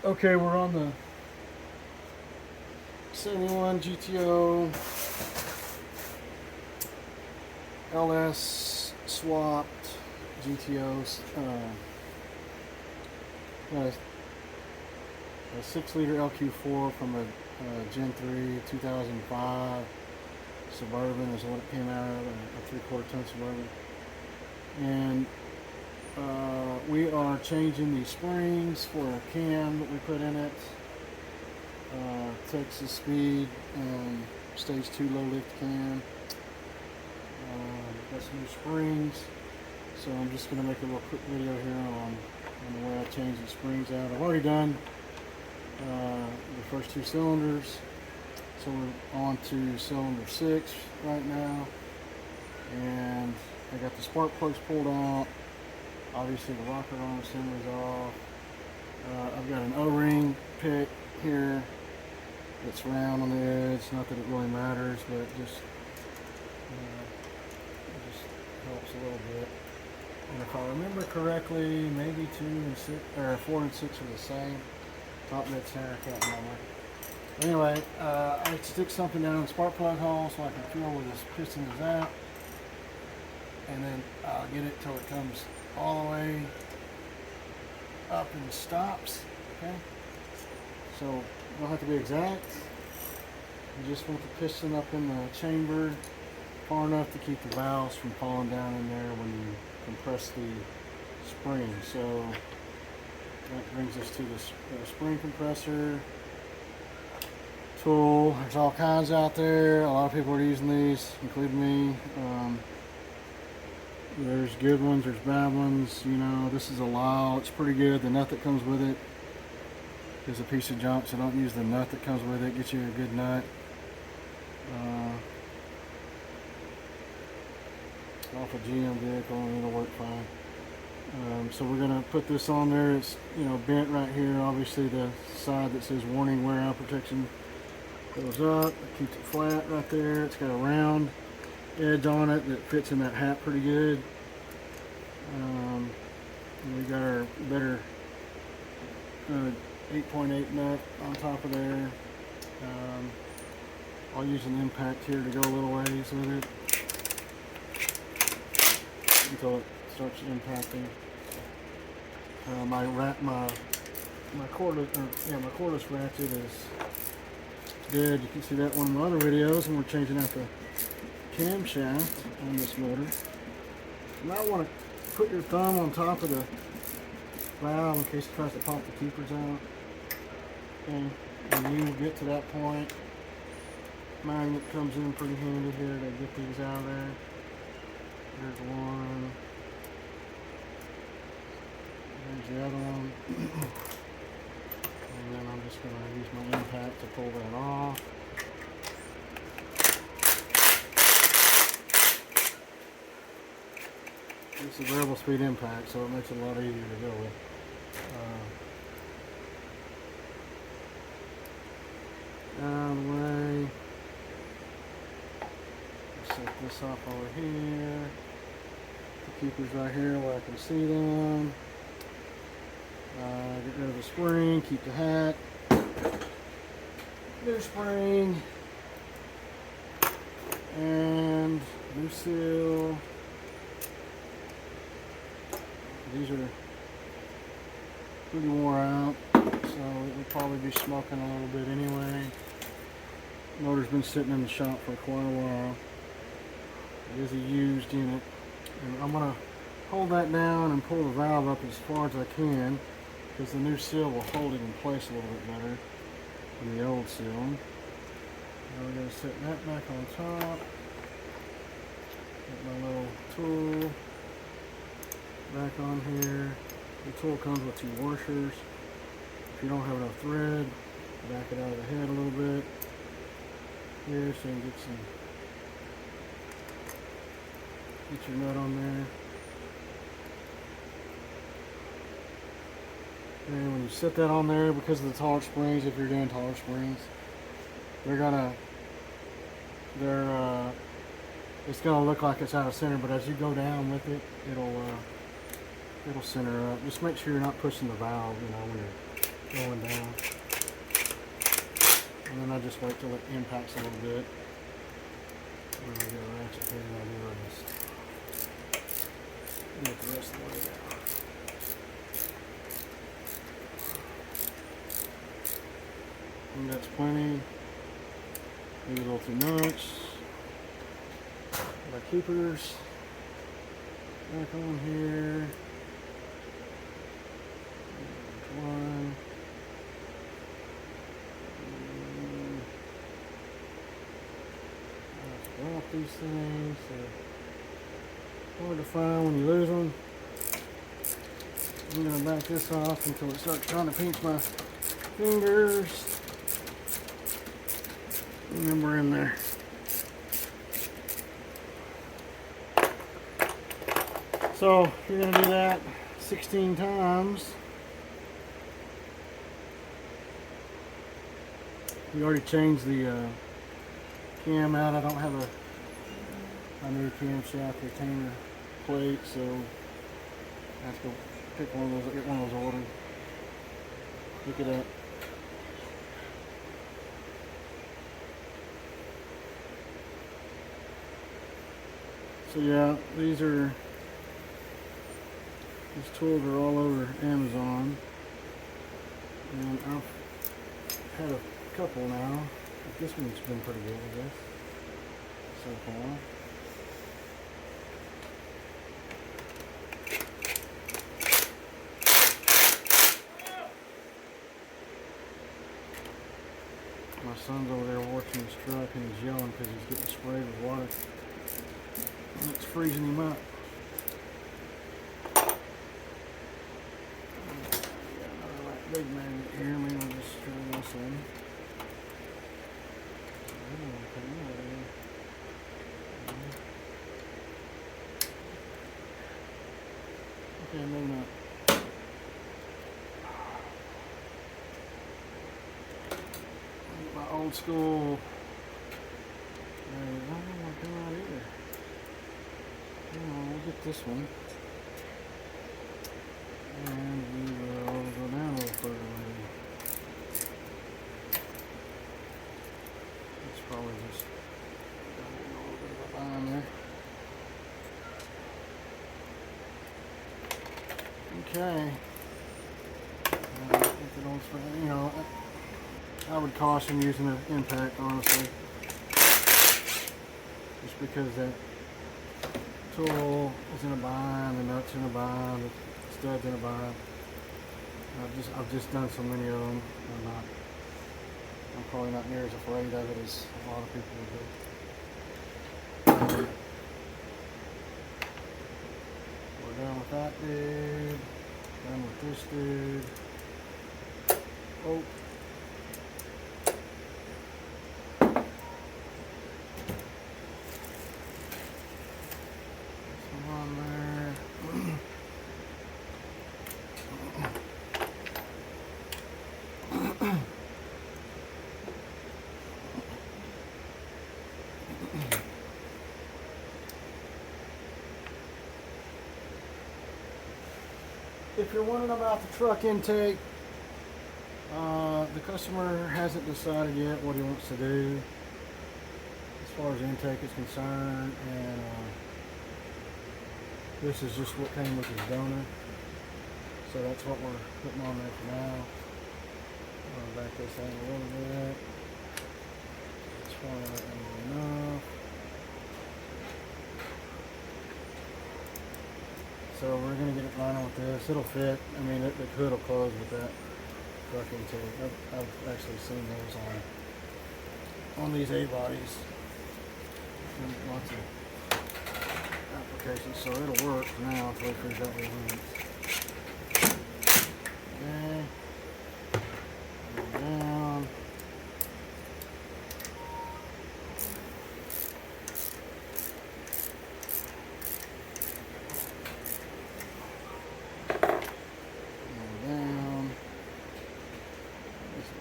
Okay, we're on the 71 GTO LS swapped GTOs. Got a 6-liter LQ4 from a Gen 3 2005 Suburban is what it came out of, a 3/4 ton Suburban. And we are changing the springs for a cam that we put in it. Texas Speed stage 2 low lift cam. Got some new springs. So I'm just going to make a little quick video here on the way I change the springs out. I've already done the first 2 cylinders. So we're on to cylinder 6 right now. And I got the spark plugs pulled out. Obviously the rocker arm assembly's off. I've got an O-ring pick here that's round on the edge. Not that it really matters, but it just helps a little bit. And if I remember correctly, maybe 2 and 6 or 4 and 6 are the same. Top mid center, I can't remember. Anyway, I stick something down in the spark plug hole so I can feel where this piston is at, and then I'll get it till it comes all the way up and stops. Okay, so you don't have to be exact. You just want the piston up in the chamber far enough to keep the valves from falling down in there when you compress the spring. So that brings us to the spring compressor tool. There's all kinds out there. A lot of people are using these, including me. There's good ones, there's bad ones. You know, this is a Lyle. It's pretty good. The nut that comes with it is a piece of junk, so don't use the nut that comes with it. Get you a good nut. Off a GM vehicle, and it'll work fine. So we're gonna put this on there. It's, you know, bent right here. Obviously the side that says warning wear out protection goes up. It keeps it flat right there. It's got a round edge on it that fits in that hat pretty good. And we got our better 8.8 nut on top of there. I'll use an impact here to go a little ways with it until it starts impacting. My cordless ratchet is dead. You can see that one in my other videos, and we're changing out the camshaft on this motor. You might want to put your thumb on top of the valve in case it tries to pop the keepers out. Okay, when you get to that point, magnet comes in pretty handy here to get these out of there. There's one. There's the other one. And then I'm just going to use my impact to pull that off. It's a variable speed impact, so it makes it a lot easier to go with. Out of the way. Set this off over here. The keepers right here where I can see them. Get rid of the spring, keep the hat. New spring. And new seal. These are pretty wore out, so it will probably be smoking a little bit anyway. Motor's been sitting in the shop for quite a while. It is a used unit. And I'm going to hold that down and pull the valve up as far as I can, because the new seal will hold it in place a little bit better than the old seal. Now we're going to set that back on top. Get my little tool back on here. The tool comes with 2 washers. If you don't have enough thread, back it out of the head a little bit here so you can get your nut on there. And when you set that on there, because of the taller springs, if you're doing taller springs, it's gonna look like it's out of center, but as you go down with it, it'll center up. Just make sure you're not pushing the valve, you know, when you're going down. And then I just wait till it impacts a little bit. And I get a ratchet here and I do the rest. Get the rest of the way down. And that's plenty. Maybe a little too much. Our keepers back on here. One. I have to these things. So hard to find when you lose them. I'm going to back this off until it starts trying to pinch my fingers. And then we're in there. So you're going to do that 16 times. We already changed the cam out. I don't have a new camshaft retainer plate, so I have to pick one of those. Get one of those ordered. Pick it up. So yeah, these tools are all over Amazon, and I've had a couple now. But this one's been pretty good, I guess, so far. My son's over there watching his truck and he's yelling because he's getting sprayed with water. And it's freezing him up. Got another big magnet here. Maybe I'll just try this one. Okay, maybe not. My old school. I don't want to come out either. We'll get this one. And we will go down a little further. It's probably just got a little bit of a line there. Okay. I think it don't spray, you know, I would caution using an impact, honestly. Just because that tool is in a bind, the nuts in a bind, the studs in a bind. I've just done so many of them. I'm probably not near as afraid of it as a lot of people would be. We're done with that dude. Done with this dude. Oh. If you're wondering about the truck intake, the customer hasn't decided yet what he wants to do as far as intake is concerned, and this is just what came with his donor, so that's what we're putting on there for now. I'm gonna back this out a little bit. As far as enough. So we're going to get it running with this. It'll fit. I mean, the hood will close with that truck intake. I've actually seen those on these A-bodies. Lots of applications. So it'll work for now until we figure out what it needs. Okay. Go down.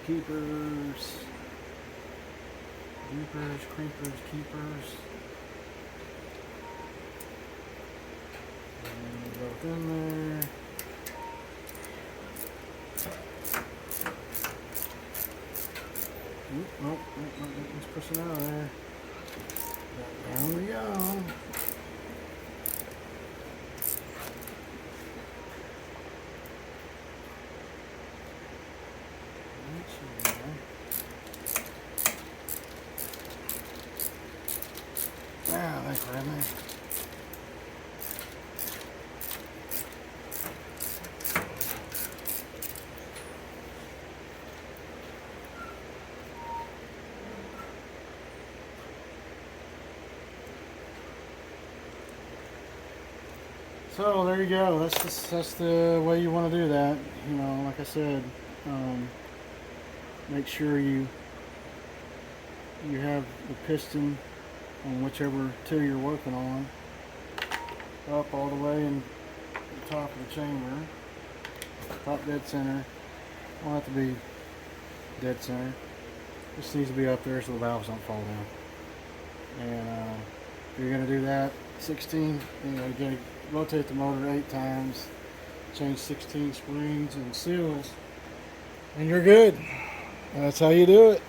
Keepers, creepers, keepers. And both in there. Oh, let's push it out of there. There we go. Ah, thanks for having me. So there you go. That's the way you want to do that. You know, like I said, make sure you have the piston on whichever two you're working on up all the way in the top of the chamber, top dead center. Don't have to be dead center. Just needs to be up there so the valves don't fall down. And if you're going to do that, 16, you know, you got to rotate the motor 8 times, change 16 springs and seals, and you're good. That's how you do it.